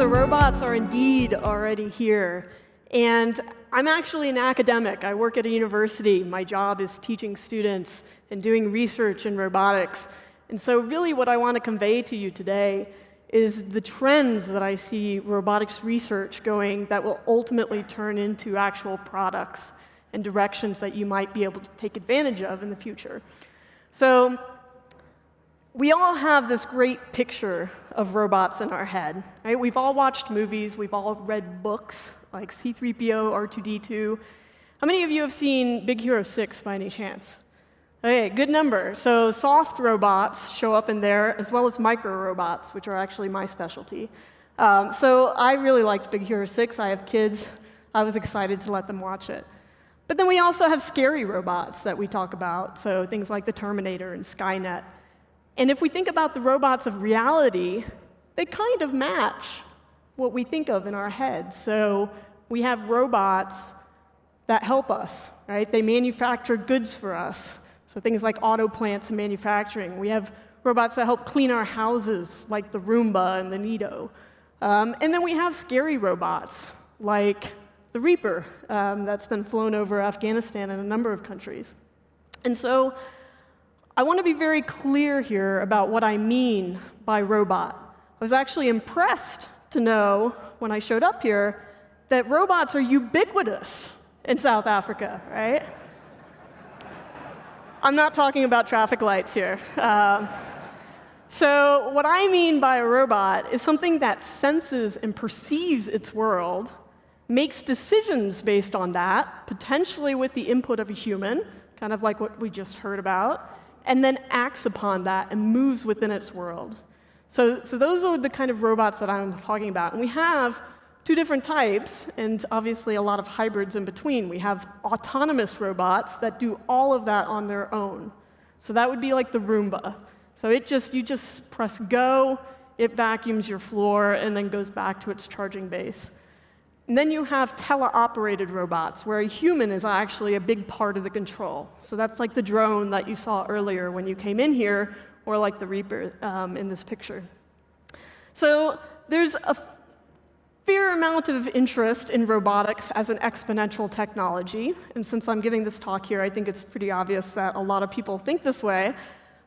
So robots are indeed already here. And I'm actually an academic. I work at a university. My job is teaching students and doing research in robotics. And so really what I want to convey to you today is the trends that I see robotics research going that will ultimately turn into actual products and directions that you might be able to take advantage of in the future. So we all have this great picture of robots in our head, right? We've all watched movies. We've all read books like C-3PO, R2-D2. How many of you have seen Big Hero 6 by any chance? Okay, good number. So soft robots show up in there, as well as micro robots, which are actually my specialty. So I really liked Big Hero 6. I have kids. I was excited to let them watch it. But then we also have scary robots that we talk about, so things like the Terminator and Skynet. And if we think about the robots of reality, they kind of match what we think of in our heads. So we have robots that help us, right? They manufacture goods for us. So things like auto plants and manufacturing. We have robots that help clean our houses, like the Roomba and the Nido. And then we have scary robots, like the Reaper, that's been flown over Afghanistan and a number of countries. And so I want to be very clear here about what I mean by robot. I was actually impressed to know, when I showed up here, that robots are ubiquitous in South Africa, right? I'm not talking about traffic lights here. So what I mean by a robot is something that senses and perceives its world, makes decisions based on that, potentially with the input of a human, kind of like what we just heard about, and then acts upon that and moves within its world. So those are the kind of robots that I'm talking about. And we have two different types, and obviously a lot of hybrids in between. We have autonomous robots that do all of that on their own. So that would be like the Roomba. So you just press go, it vacuums your floor, and then goes back to its charging base. And then you have teleoperated robots, where a human is actually a big part of the control. So that's like the drone that you saw earlier when you came in here, or like the Reaper in this picture. So there's a fair amount of interest in robotics as an exponential technology. And since I'm giving this talk here, I think it's pretty obvious that a lot of people think this way.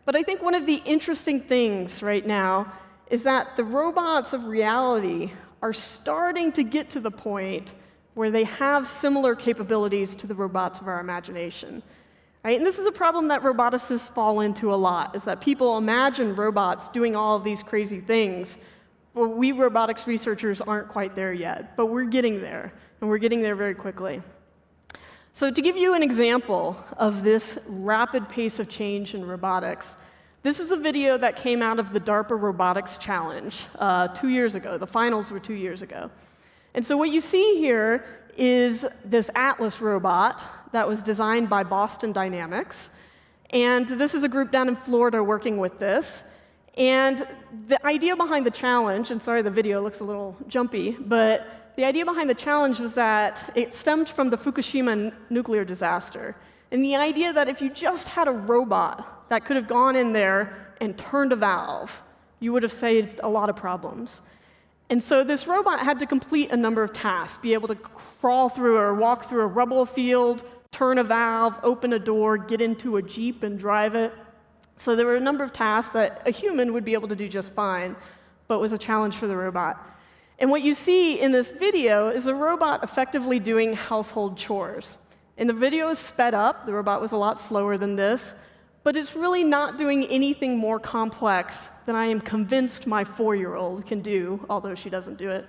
But I think one of the interesting things right now is that the robots of reality are starting to get to the point where they have similar capabilities to the robots of our imagination. Right? And this is a problem that roboticists fall into a lot, is that people imagine robots doing all of these crazy things. Well, we robotics researchers aren't quite there yet, but we're getting there, and we're getting there very quickly. So to give you an example of this rapid pace of change in robotics, this is a video that came out of the DARPA Robotics Challenge 2 years ago. The finals were 2 years ago. And so what you see here is this Atlas robot that was designed by Boston Dynamics. And this is a group down in Florida working with this. And the idea behind the challenge, and sorry the video looks a little jumpy, but the idea behind the challenge was that it stemmed from the Fukushima nuclear disaster. And the idea that if you just had a robot that could have gone in there and turned a valve, you would have saved a lot of problems. And so this robot had to complete a number of tasks, be able to crawl through or walk through a rubble field, turn a valve, open a door, get into a Jeep and drive it. So there were a number of tasks that a human would be able to do just fine, but was a challenge for the robot. And what you see in this video is a robot effectively doing household chores. And the video is sped up. The robot was a lot slower than this. But it's really not doing anything more complex than I am convinced my 4-year-old can do, although she doesn't do it.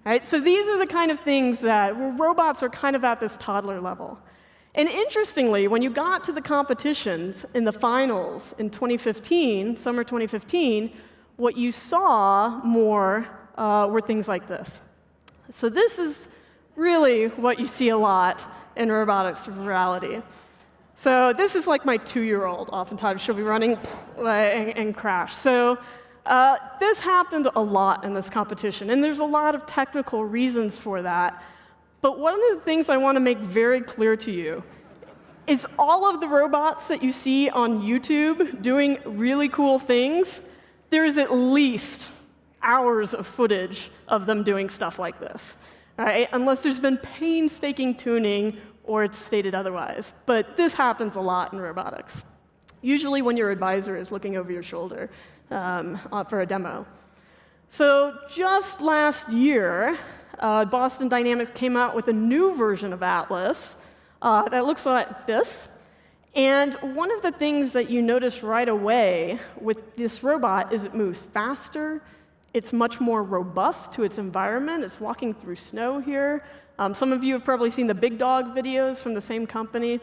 Right? So these are the kind of things that robots are kind of at this toddler level. And interestingly, when you got to the competitions in the finals in 2015, summer 2015, what you saw more were things like this. So this is really what you see a lot in robotics of reality. So this is like my 2-year-old. Oftentimes, she'll be running and crash. So this happened a lot in this competition, and there's a lot of technical reasons for that. But one of the things I want to make very clear to you is all of the robots that you see on YouTube doing really cool things, there is at least hours of footage of them doing stuff like this, right? Unless there's been painstaking tuning or it's stated otherwise. But this happens a lot in robotics, usually when your advisor is looking over your shoulder for a demo. So just last year, Boston Dynamics came out with a new version of Atlas that looks like this. And one of the things that you notice right away with this robot is it moves faster. It's much more robust to its environment. It's walking through snow here. Some of you have probably seen the Big Dog videos from the same company.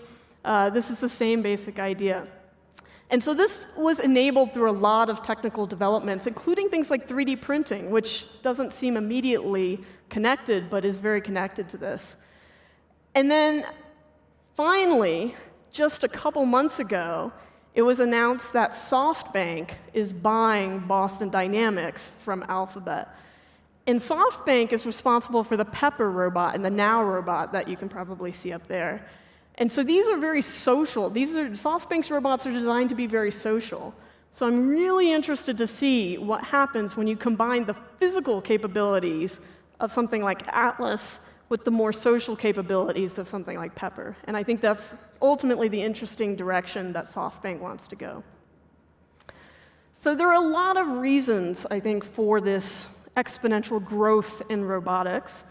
This is the same basic idea. And so this was enabled through a lot of technical developments, including things like 3D printing, which doesn't seem immediately connected, but is very connected to this. And then finally, just a couple months ago, it was announced that SoftBank is buying Boston Dynamics from Alphabet. And SoftBank is responsible for the Pepper robot and the Now robot that you can probably see up there. And so these are very social. SoftBank's robots are designed to be very social. So I'm really interested to see what happens when you combine the physical capabilities of something like Atlas with the more social capabilities of something like Pepper. And I think that's ultimately the interesting direction that SoftBank wants to go. So there are a lot of reasons, I think, for this exponential growth in robotics.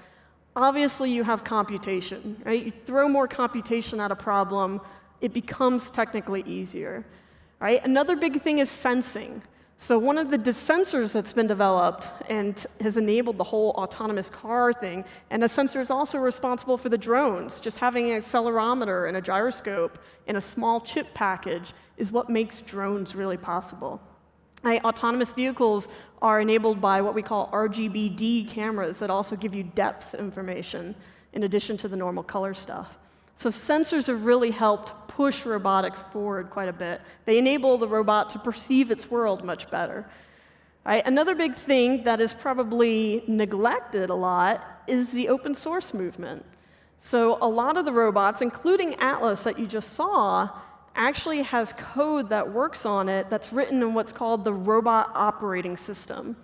Obviously, you have computation, right? You throw more computation at a problem, it becomes technically easier, right? Another big thing is sensing. So one of the sensors that's been developed and has enabled the whole autonomous car thing, and a sensor is also responsible for the drones. Just having an accelerometer and a gyroscope in a small chip package is what makes drones really possible. Autonomous vehicles are enabled by what we call RGBD cameras that also give you depth information in addition to the normal color stuff. So sensors have really helped push robotics forward quite a bit. They enable the robot to perceive its world much better. Right? Another big thing that is probably neglected a lot is the open source movement. So a lot of the robots, including Atlas that you just saw, actually has code that works on it that's written in what's called the robot operating system.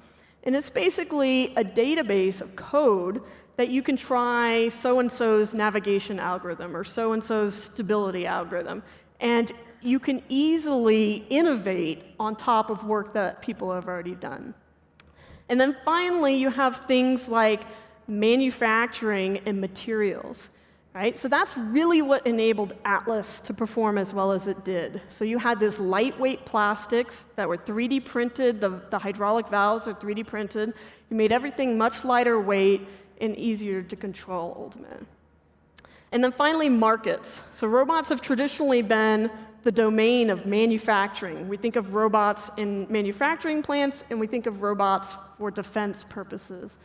And it's basically a database of code that you can try so-and-so's navigation algorithm or so-and-so's stability algorithm. And you can easily innovate on top of work that people have already done. And then finally, you have things like manufacturing and materials. Right? So that's really what enabled Atlas to perform as well as it did. So you had this lightweight plastics that were 3D printed. The hydraulic valves are 3D printed. You made everything much lighter weight and easier to control, ultimately. And then finally, markets. So robots have traditionally been the domain of manufacturing. We think of robots in manufacturing plants, and we think of robots for defense purposes.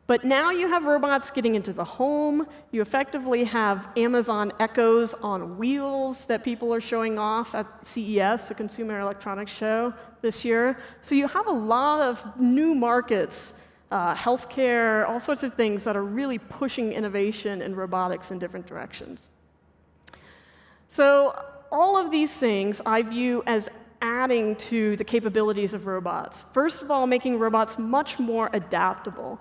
But now you have robots getting into the home. You effectively have Amazon Echoes on wheels that people are showing off at CES, the Consumer Electronics Show this year. So you have a lot of new markets, healthcare, all sorts of things that are really pushing innovation in robotics in different directions. So all of these things I view as adding to the capabilities of robots. First of all, making robots much more adaptable.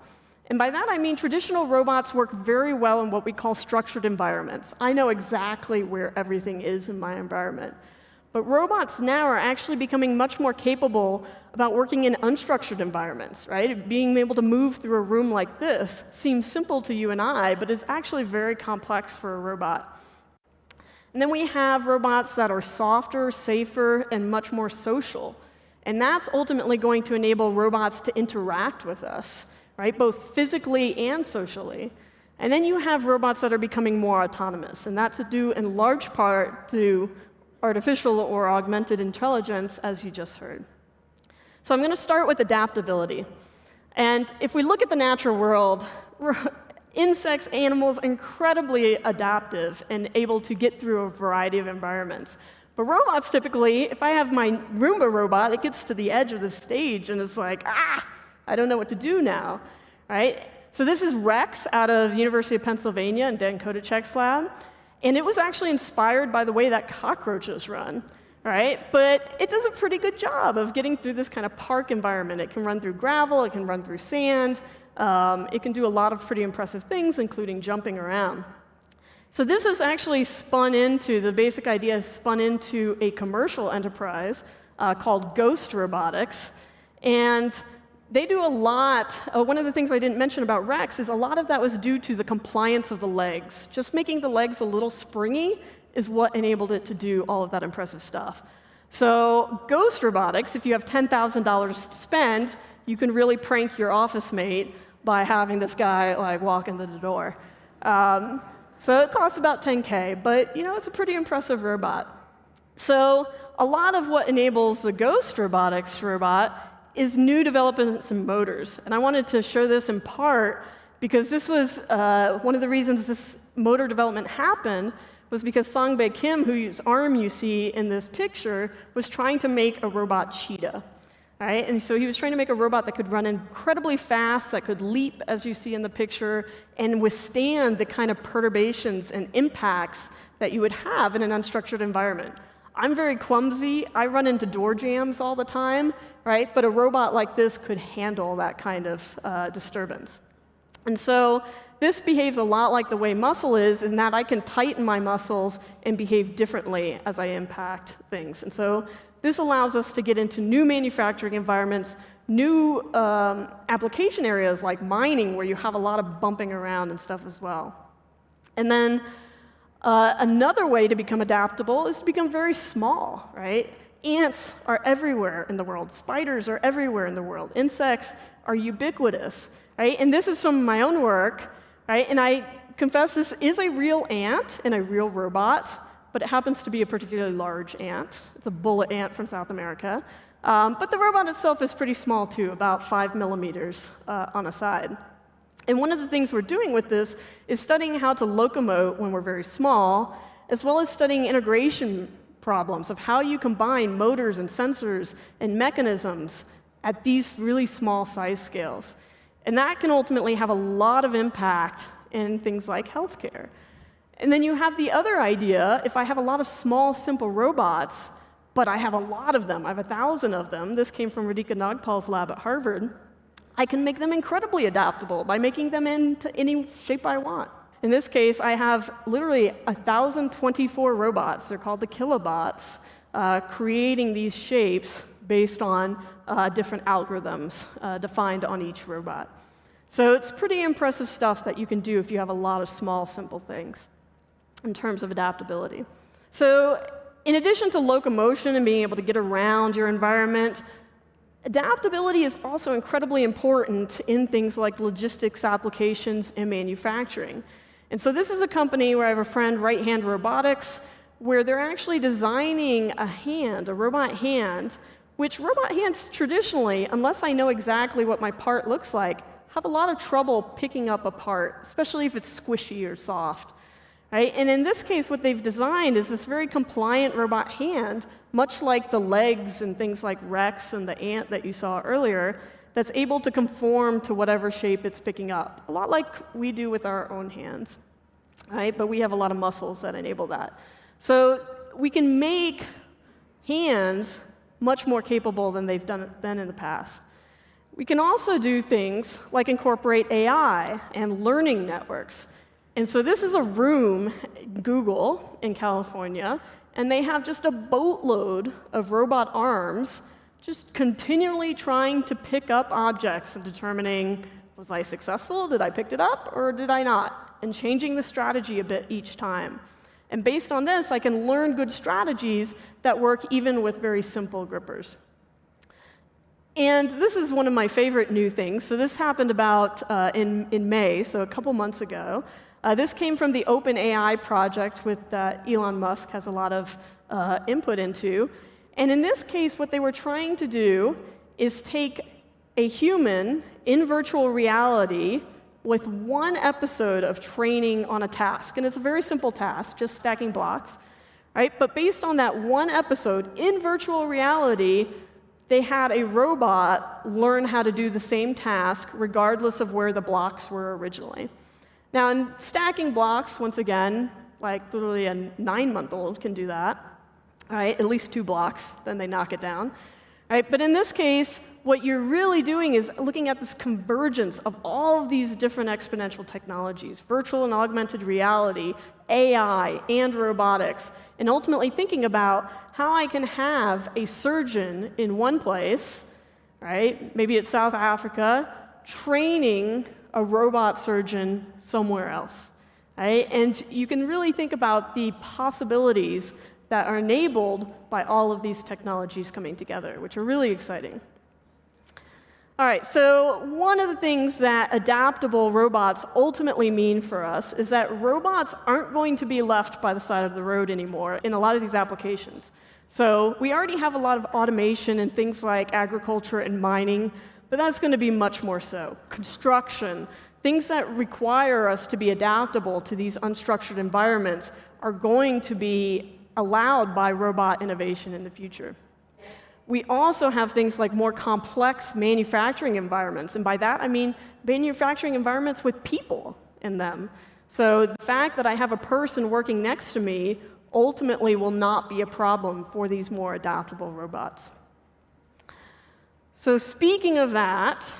And by that, I mean traditional robots work very well in what we call structured environments. I know exactly where everything is in my environment. But robots now are actually becoming much more capable about working in unstructured environments, right? Being able to move through a room like this seems simple to you and I, but is actually very complex for a robot. And then we have robots that are softer, safer, and much more social. And that's ultimately going to enable robots to interact with us, right, both physically and socially. And then you have robots that are becoming more autonomous, and that's due in large part to artificial or augmented intelligence, as you just heard. So I'm going to start with adaptability. And if we look at the natural world, insects, animals, incredibly adaptive and able to get through a variety of environments. But robots, typically, if I have my Roomba robot, it gets to the edge of the stage and it's like, I don't know what to do now, right? So this is Rex out of University of Pennsylvania in Dan Kotichek's lab. And it was actually inspired by the way that cockroaches run, right? But it does a pretty good job of getting through this kind of park environment. It can run through gravel, it can run through sand, it can do a lot of pretty impressive things, including jumping around. So this is actually the basic idea is spun into a commercial enterprise called Ghost Robotics. And they do a lot. One of the things I didn't mention about Rex is a lot of that was due to the compliance of the legs. Just making the legs a little springy is what enabled it to do all of that impressive stuff. So Ghost Robotics, if you have $10,000 to spend, you can really prank your office mate by having this guy walk into the door. So it costs about $10K, but it's a pretty impressive robot. So a lot of what enables the Ghost Robotics robot is new developments in motors. And I wanted to show this in part because this was one of the reasons this motor development happened was because Songbei Kim, whose arm you see in this picture, was trying to make a robot cheetah. Right? And so he was trying to make a robot that could run incredibly fast, that could leap, as you see in the picture, and withstand the kind of perturbations and impacts that you would have in an unstructured environment. I'm very clumsy. I run into door jams all the time, right? But a robot like this could handle that kind of disturbance. And so this behaves a lot like the way muscle is, in that I can tighten my muscles and behave differently as I impact things. And so this allows us to get into new manufacturing environments, new application areas like mining, where you have a lot of bumping around and stuff as well. And then another way to become adaptable is to become very small, right? Ants are everywhere in the world. Spiders are everywhere in the world. Insects are ubiquitous, right? And this is from my own work, right? And I confess this is a real ant and a real robot, but it happens to be a particularly large ant. It's a bullet ant from South America. But the robot itself is pretty small, too, about 5 millimeters on a side. And one of the things we're doing with this is studying how to locomote when we're very small, as well as studying integration problems of how you combine motors and sensors and mechanisms at these really small size scales. And that can ultimately have a lot of impact in things like healthcare. And then you have the other idea, if I have a lot of small, simple robots, but I have a lot of them, I have 1,000 of them, this came from Radhika Nagpal's lab at Harvard, I can make them incredibly adaptable by making them into any shape I want. In this case, I have literally 1,024 robots, they're called the kilobots, creating these shapes based on different algorithms defined on each robot. So it's pretty impressive stuff that you can do if you have a lot of small, simple things in terms of adaptability. So in addition to locomotion and being able to get around your environment, adaptability is also incredibly important in things like logistics applications and manufacturing. And so this is a company where I have a friend, Right Hand Robotics, where they're actually designing a hand, a robot hand, which robot hands traditionally, unless I know exactly what my part looks like, have a lot of trouble picking up a part, especially if it's squishy or soft. Right? And in this case, what they've designed is this very compliant robot hand, much like the legs and things like Rex and the ant that you saw earlier, that's able to conform to whatever shape it's picking up, a lot like we do with our own hands. Right? But we have a lot of muscles that enable that. So we can make hands much more capable than they've done in the past. We can also do things like incorporate AI and learning networks. And so this is a room, Google, in California, and they have just a boatload of robot arms just continually trying to pick up objects and determining, was I successful? Did I pick it up, or did I not? And changing the strategy a bit each time. And based on this, I can learn good strategies that work even with very simple grippers. And this is one of my favorite new things. So this happened about in May, so a couple months ago. This came from the OpenAI project that Elon Musk has a lot of input into. And in this case, what they were trying to do is take a human in virtual reality with one episode of training on a task. And it's a very simple task, just stacking blocks. Right? But based on that one episode in virtual reality, they had a robot learn how to do the same task regardless of where the blocks were originally. Now, in stacking blocks, once again, like literally a 9-month-old can do that. right? At least 2 blocks, then they knock it down. Right? But in this case, what you're really doing is looking at this convergence of all of these different exponential technologies, virtual and augmented reality, AI, and robotics, and ultimately thinking about how I can have a surgeon in one place, right? Maybe it's South Africa, training a robot surgeon somewhere else, right? And you can really think about the possibilities that are enabled by all of these technologies coming together, which are really exciting. All right, so one of the things that adaptable robots ultimately mean for us is that robots aren't going to be left by the side of the road anymore in a lot of these applications. So we already have a lot of automation in things like agriculture and mining, but that's going to be much more so. Construction, things that require us to be adaptable to these unstructured environments are going to be allowed by robot innovation in the future. We also have things like more complex manufacturing environments, and by that I mean manufacturing environments with people in them. So the fact that I have a person working next to me ultimately will not be a problem for these more adaptable robots. So speaking of that,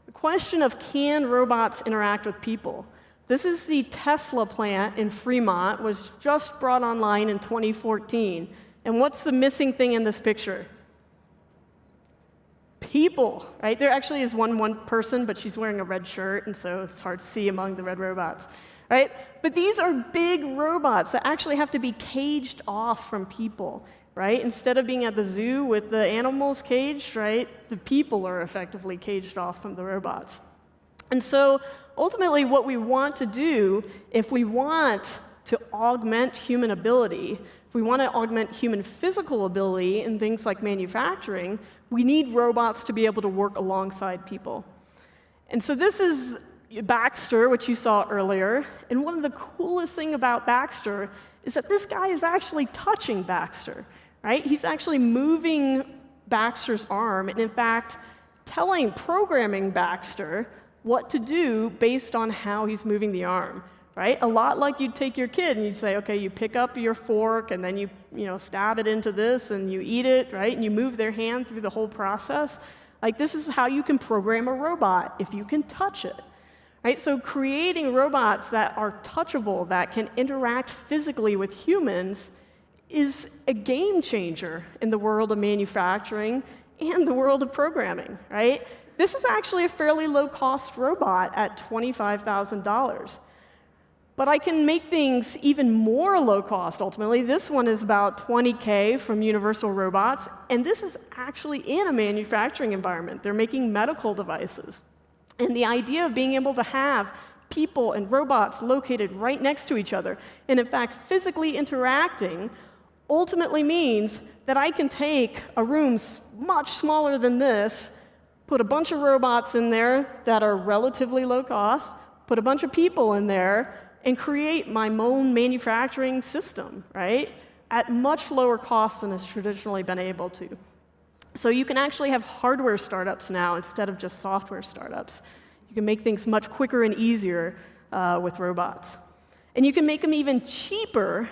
the question of can robots interact with people? This is the Tesla plant in Fremont, was just brought online in 2014. And what's the missing thing in this picture? People, right? There actually is one person, but she's wearing a red shirt, and so it's hard to see among the red robots, right? But these are big robots that actually have to be caged off from people, right? Instead of being at the zoo with the animals caged, right? The people are effectively caged off from the robots. And so ultimately what we want to do, if we want to augment human ability, if we want to augment human physical ability in things like manufacturing, we need robots to be able to work alongside people. And so this is Baxter, which you saw earlier. And one of the coolest things about Baxter is that this guy is actually touching Baxter, right? He's actually moving Baxter's arm, and in fact, programming Baxter what to do based on how he's moving the arm, right? A lot like you'd take your kid and you'd say, okay, you pick up your fork and then you stab it into this and you eat it, right? And you move their hand through the whole process. Like, this is how you can program a robot if you can touch it, right? So creating robots that are touchable, that can interact physically with humans, is a game changer in the world of manufacturing and the world of programming, right? This is actually a fairly low-cost robot at $25,000. But I can make things even more low-cost, ultimately. This one is about $20K from Universal Robots, and this is actually in a manufacturing environment. They're making medical devices. And the idea of being able to have people and robots located right next to each other, and in fact physically interacting, ultimately means that I can take a room much smaller than this, put a bunch of robots in there that are relatively low cost, put a bunch of people in there, and create my own manufacturing system, right? At much lower cost than has traditionally been able to. So you can actually have hardware startups now instead of just software startups. You can make things much quicker and easier with robots. And you can make them even cheaper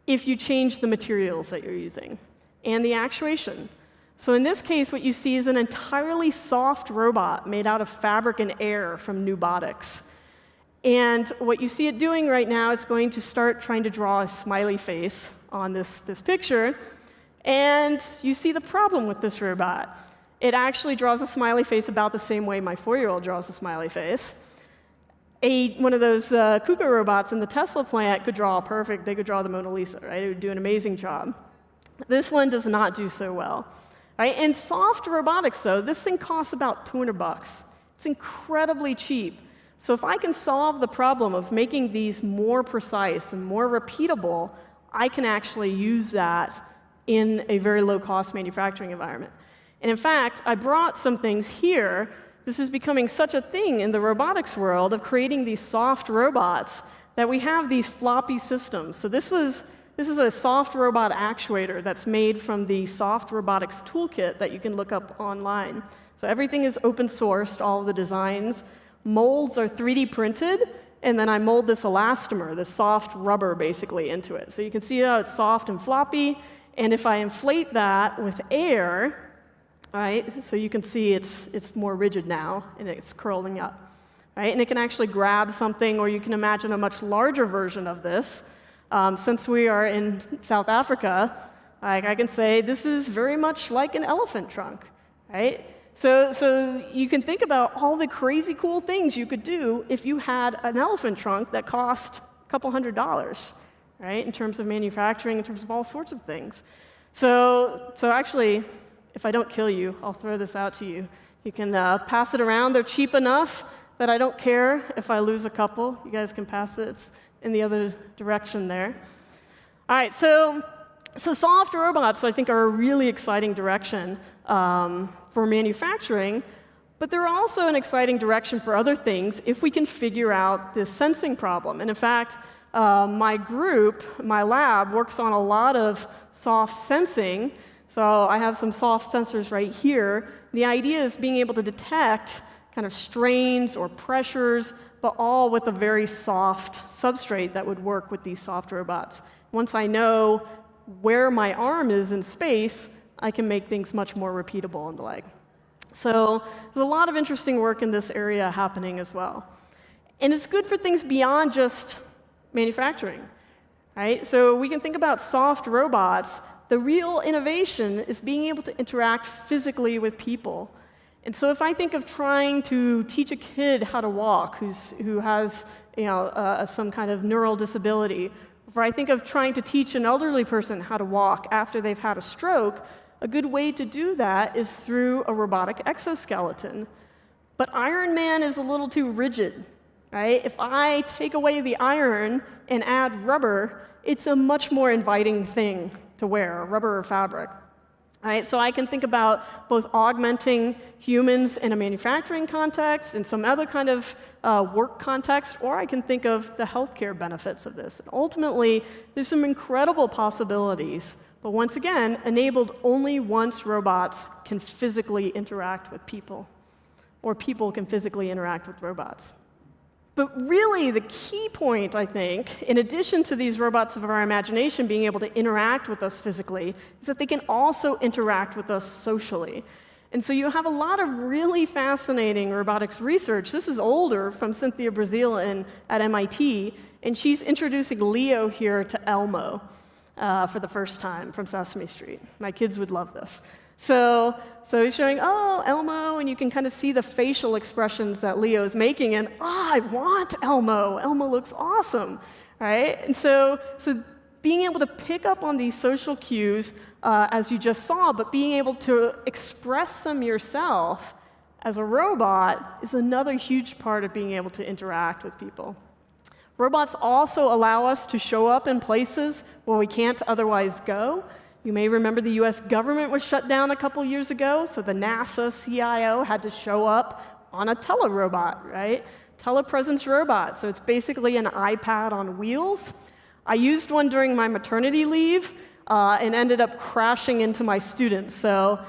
if you change the materials that you're using and the actuation. So in this case, what you see is an entirely soft robot made out of fabric and air from Nubotics. And what you see it doing right now is going to start trying to draw a smiley face on this picture. And you see the problem with this robot. It actually draws a smiley face about the same way my 4-year-old draws a smiley face. One of those KUKA robots in the Tesla plant could draw perfect. They could draw the Mona Lisa, right? It would do an amazing job. This one does not do so well. Right? In soft robotics, though, this thing costs about $200. It's incredibly cheap. So if I can solve the problem of making these more precise and more repeatable, I can actually use that in a very low-cost manufacturing environment. And in fact, I brought some things here. This is becoming such a thing in the robotics world of creating these soft robots that we have these floppy systems. So this is a soft robot actuator that's made from the Soft Robotics Toolkit that you can look up online. So everything is open sourced, all of the designs. Molds are 3D printed, and then I mold this elastomer, this soft rubber, basically, into it. So you can see how it's soft and floppy, And if I inflate that with air, right, so you can see it's more rigid now, and it's curling up. Right? And it can actually grab something, or you can imagine a much larger version of this. Since we are in South Africa, I can say this is very much like an elephant trunk, right? So you can think about all the crazy cool things you could do if you had an elephant trunk that cost a couple $100s, right? In terms of manufacturing, in terms of all sorts of things. So actually, if I don't kill you, I'll throw this out to you. You can pass it around. They're cheap enough that I don't care if I lose a couple. You guys can pass it. It's in the other direction there. All right, so soft robots, I think, are a really exciting direction for manufacturing, but they're also an exciting direction for other things if we can figure out this sensing problem. And in fact, my group, my lab, works on a lot of soft sensing. So I have some soft sensors right here. The idea is being able to detect kind of strains or pressures, but all with a very soft substrate that would work with these soft robots. Once I know where my arm is in space, I can make things much more repeatable and the like. So there's a lot of interesting work in this area happening as well. And it's good for things beyond just manufacturing, right? So we can think about soft robots. The real innovation is being able to interact physically with people. And so if I think of trying to teach a kid how to walk who has some kind of neural disability, or I think of trying to teach an elderly person how to walk after they've had a stroke, a good way to do that is through a robotic exoskeleton. But Iron Man is a little too rigid, right? If I take away the iron and add rubber, it's a much more inviting thing to wear, rubber or fabric. Right, so I can think about both augmenting humans in a manufacturing context and some other kind of work context, or I can think of the healthcare benefits of this. And ultimately, there's some incredible possibilities, but once again, enabled only once robots can physically interact with people, or people can physically interact with robots. But really, the key point, I think, in addition to these robots of our imagination being able to interact with us physically, is that they can also interact with us socially. And so you have a lot of really fascinating robotics research. This is older, from Cynthia Brazil at MIT, and she's introducing Leo here to Elmo for the first time from Sesame Street. My kids would love this. So he's showing, oh, Elmo, and you can kind of see the facial expressions that Leo's making, and I want Elmo. Elmo looks awesome, right? And so being able to pick up on these social cues, as you just saw, but being able to express them yourself as a robot is another huge part of being able to interact with people. Robots also allow us to show up in places where we can't otherwise go. You may remember the US government was shut down a couple years ago, so the NASA CIO had to show up on a telerobot, right? Telepresence robot, so it's basically an iPad on wheels. I used one during my maternity leave and ended up crashing into my students, so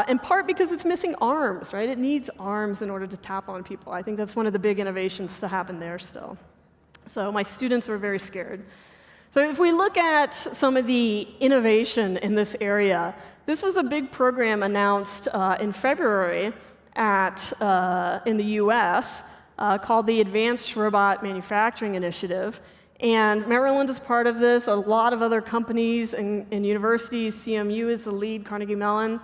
in part because it's missing arms, right? It needs arms in order to tap on people. I think that's one of the big innovations to happen there still. So my students were very scared. So if we look at some of the innovation in this area, this was a big program announced in February in the US called the Advanced Robot Manufacturing Initiative. And Maryland is part of this, a lot of other companies and universities. CMU is the lead, Carnegie Mellon.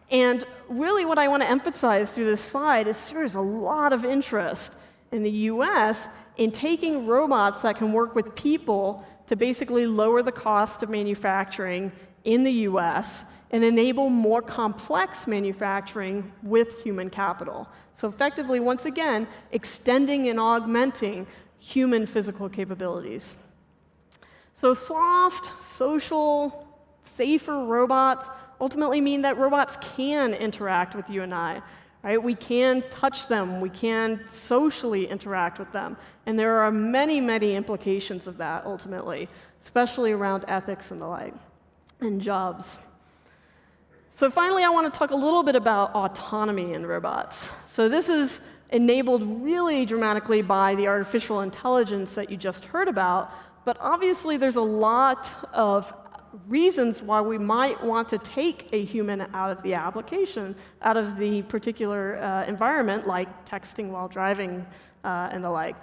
And really what I want to emphasize through this slide is there's a lot of interest in the US in taking robots that can work with people to basically lower the cost of manufacturing in the US and enable more complex manufacturing with human capital. So effectively, once again, extending and augmenting human physical capabilities. So soft, social, safer robots ultimately mean that robots can interact with you and I. Right? We can touch them. We can socially interact with them. And there are many, many implications of that, ultimately, especially around ethics and the like, and jobs. So finally, I want to talk a little bit about autonomy in robots. So this is enabled really dramatically by the artificial intelligence that you just heard about. But obviously, there's a lot of reasons why we might want to take a human out of the application, out of the particular environment, like texting while driving and the like.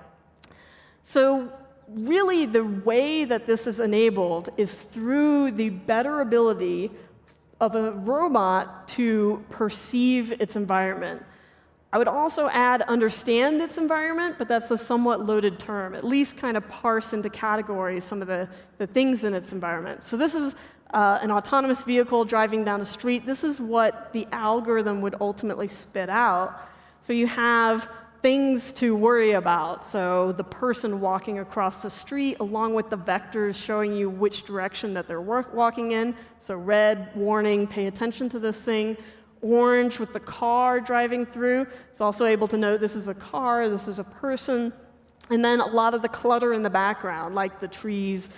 So really, the way that this is enabled is through the better ability of a robot to perceive its environment. I would also add understand its environment, but that's a somewhat loaded term. At least kind of parse into categories some of the things in its environment. So this is an autonomous vehicle driving down the street. This is what the algorithm would ultimately spit out. So you have things to worry about. So the person walking across the street, along with the vectors showing you which direction that they're walking in. So red, warning, pay attention to this thing. Orange with the car driving through. It's also able to know this is a car, this is a person. And then a lot of the clutter in the background, like the trees,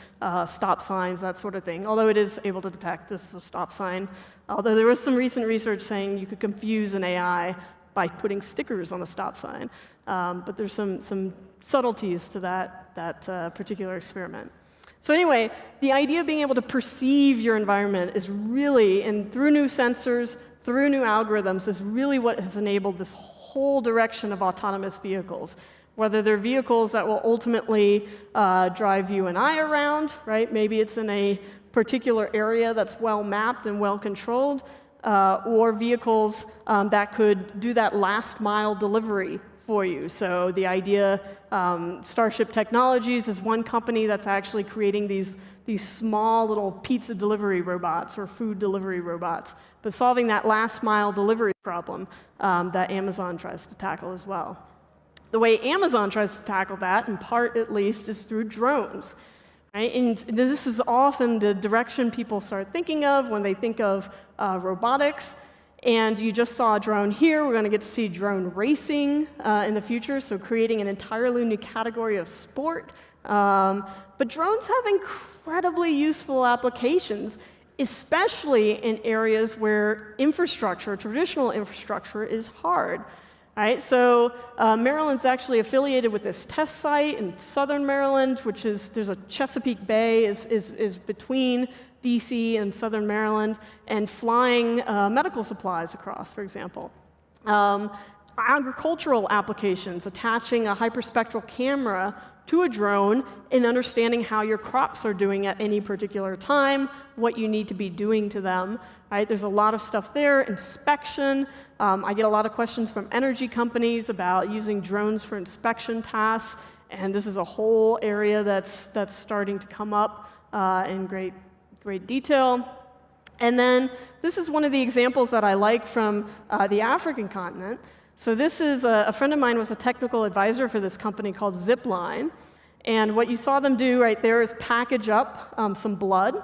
stop signs, that sort of thing. Although it is able to detect this is a stop sign. Although there was some recent research saying you could confuse an AI by putting stickers on a stop sign. But there's some subtleties to that particular experiment. So anyway, the idea of being able to perceive your environment is really, and through new sensors, through new algorithms, is really what has enabled this whole direction of autonomous vehicles. Whether they're vehicles that will ultimately drive you and I around, right? Maybe it's in a particular area that's well mapped and well controlled, or vehicles that could do that last mile delivery for you. So the idea, Starship Technologies is one company that's actually creating these small little pizza delivery robots or food delivery robots, but solving that last mile delivery problem that Amazon tries to tackle as well. The way Amazon tries to tackle that, in part at least, is through drones. Right? And this is often the direction people start thinking of when they think of robotics. And you just saw a drone here. We're going to get to see drone racing in the future, so creating an entirely new category of sport. But drones have incredibly useful applications, especially in areas where infrastructure, traditional infrastructure, is hard. Right? So Maryland's actually affiliated with this test site in southern Maryland, which is, there's a Chesapeake Bay is between DC and southern Maryland, and flying medical supplies across, for example. Agricultural applications, attaching a hyperspectral camera to a drone and understanding how your crops are doing at any particular time, what you need to be doing to them. Right? There's a lot of stuff there. Inspection. I get a lot of questions from energy companies about using drones for inspection tasks, and this is a whole area that's starting to come up in great detail. And then this is one of the examples that I like from the African continent. So this is a friend of mine was a technical advisor for this company called Zipline. And what you saw them do right there is package up some blood.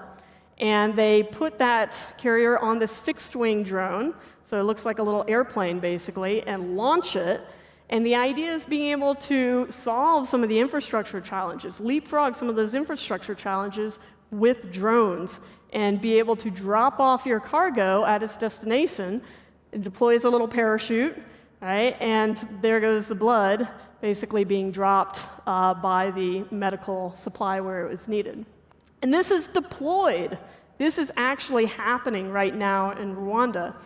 And they put that carrier on this fixed-wing drone, so it looks like a little airplane, basically, and launch it. And the idea is being able to solve some of the infrastructure challenges, leapfrog some of those infrastructure challenges with drones, and be able to drop off your cargo at its destination. It deploys a little parachute, right? And there goes the blood, basically being dropped by the medical supply where it was needed. And this is deployed. This is actually happening right now in Rwanda.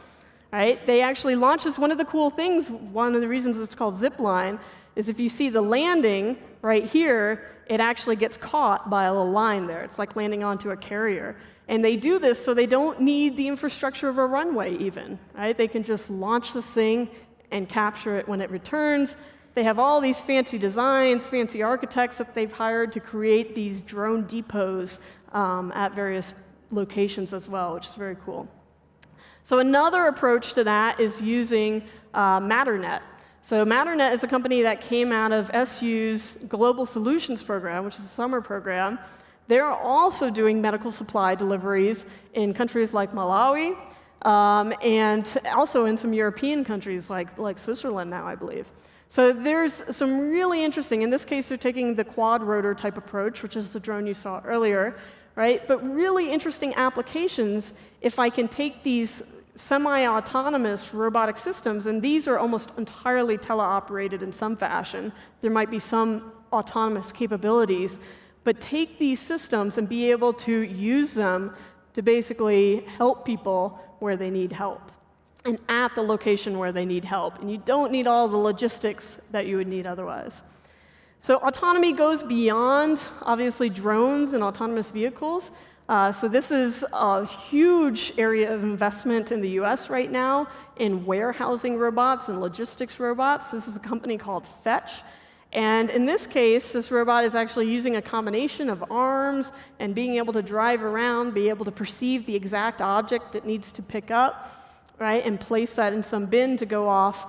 Right? They actually launched this. One of the cool things, one of the reasons it's called Zipline, is if you see the landing right here, it actually gets caught by a little line there. It's like landing onto a carrier. And they do this so they don't need the infrastructure of a runway even. Right? They can just launch this thing and capture it when it returns. They have all these fancy designs, fancy architects that they've hired to create these drone depots at various locations as well, which is very cool. So another approach to that is using Matternet. So Matternet is a company that came out of SU's Global Solutions Program, which is a summer program. They're also doing medical supply deliveries in countries like Malawi, and also in some European countries like Switzerland now, I believe. So there's some really interesting, in this case, they're taking the quad rotor type approach, which is the drone you saw earlier, right? But really interesting applications if I can take these semi-autonomous robotic systems, and these are almost entirely teleoperated in some fashion. There might be some autonomous capabilities, but take these systems and be able to use them to basically help people where they need help and at the location where they need help. And you don't need all the logistics that you would need otherwise. So autonomy goes beyond, obviously, drones and autonomous vehicles. So this is a huge area of investment in the US right now in warehousing robots and logistics robots. This is a company called Fetch. And in this case, this robot is actually using a combination of arms and being able to drive around, be able to perceive the exact object it needs to pick up, right, and place that in some bin to go off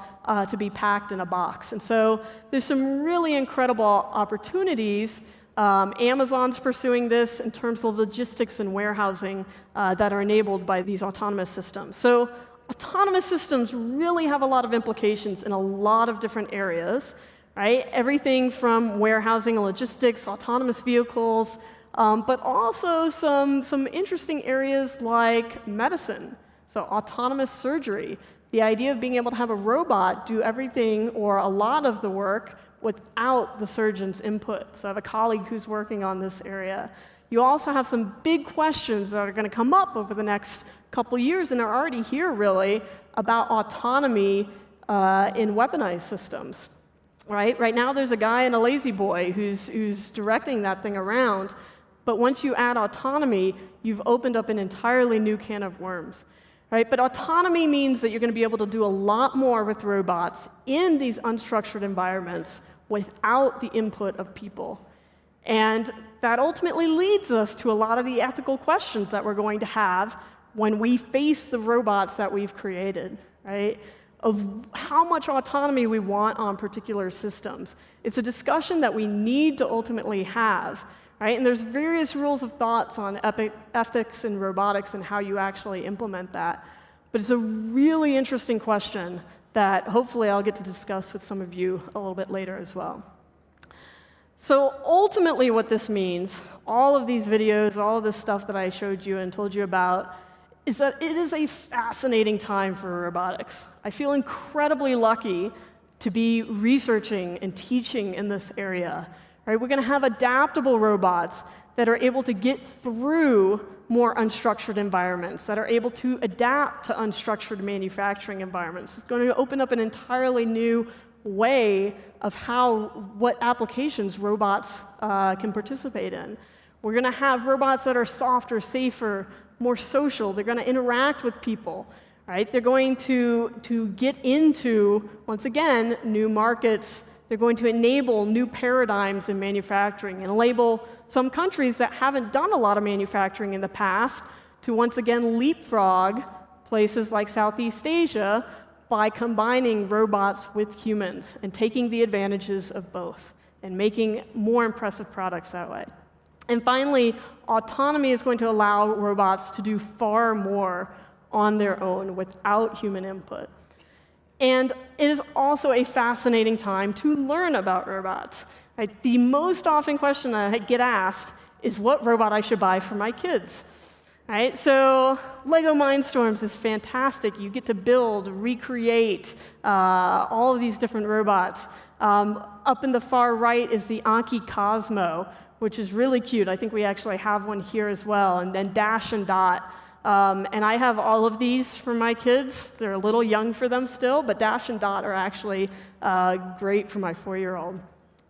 to be packed in a box. And so there's some really incredible opportunities. Amazon's pursuing this in terms of logistics and warehousing that are enabled by these autonomous systems. So autonomous systems really have a lot of implications in a lot of different areas, right? Everything from warehousing and logistics, autonomous vehicles, but also some interesting areas like medicine. So autonomous surgery, the idea of being able to have a robot do everything or a lot of the work without the surgeon's input. So I have a colleague who's working on this area. You also have some big questions that are going to come up over the next couple years, and are already here, really, about autonomy in weaponized systems. Right now, there's a guy in a lazy boy who's directing that thing around. But once you add autonomy, you've opened up an entirely new can of worms. Right? But autonomy means that you're going to be able to do a lot more with robots in these unstructured environments without the input of people. And that ultimately leads us to a lot of the ethical questions that we're going to have when we face the robots that we've created, right? Of how much autonomy we want on particular systems. It's a discussion that we need to ultimately have. Right? And there's various rules of thoughts on ethics in robotics and how you actually implement that. But it's a really interesting question that hopefully I'll get to discuss with some of you a little bit later as well. So ultimately what this means, all of these videos, all of this stuff that I showed you and told you about, is that it is a fascinating time for robotics. I feel incredibly lucky to be researching and teaching in this area. Right? We're going to have adaptable robots that are able to get through more unstructured environments, that are able to adapt to unstructured manufacturing environments. It's going to open up an entirely new way of what applications robots can participate in. We're going to have robots that are softer, safer, more social. They're going to interact with people. Right? They're going to get into, once again, new markets. They're going to enable new paradigms in manufacturing and enable some countries that haven't done a lot of manufacturing in the past to once again leapfrog places like Southeast Asia by combining robots with humans and taking the advantages of both and making more impressive products that way. And finally, autonomy is going to allow robots to do far more on their own without human input. And it is also a fascinating time to learn about robots. Right? The most often question I get asked is what robot I should buy for my kids. Right? So Lego Mindstorms is fantastic. You get to build, recreate all of these different robots. Up in the far right is the Anki Cosmo, which is really cute. I think we actually have one here as well. And then Dash and Dot. And I have all of these for my kids. They're a little young for them still, but Dash and Dot are actually great for my 4-year-old.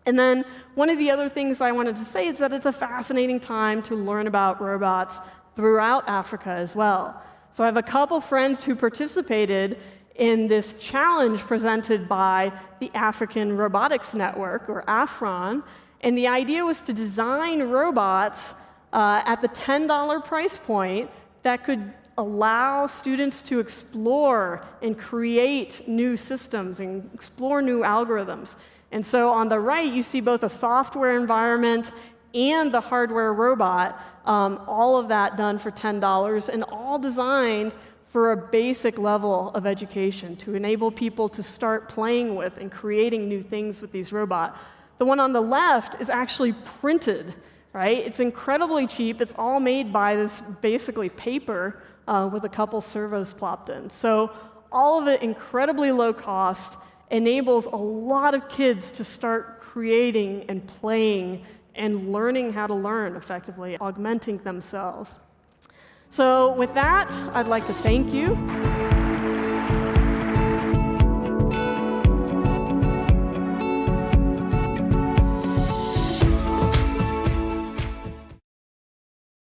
And then one of the other things I wanted to say is that it's a fascinating time to learn about robots throughout Africa as well. So I have a couple friends who participated in this challenge presented by the African Robotics Network, or AFRON. And the idea was to design robots at the $10 price point that could allow students to explore and create new systems and explore new algorithms. And so on the right, you see both a software environment and the hardware robot, all of that done for $10, and all designed for a basic level of education to enable people to start playing with and creating new things with these robots. The one on the left is actually printed. Right? It's incredibly cheap. It's all made by this basically paper with a couple servos plopped in. So all of it incredibly low cost, enables a lot of kids to start creating and playing and learning how to learn effectively, augmenting themselves. So with that, I'd like to thank you.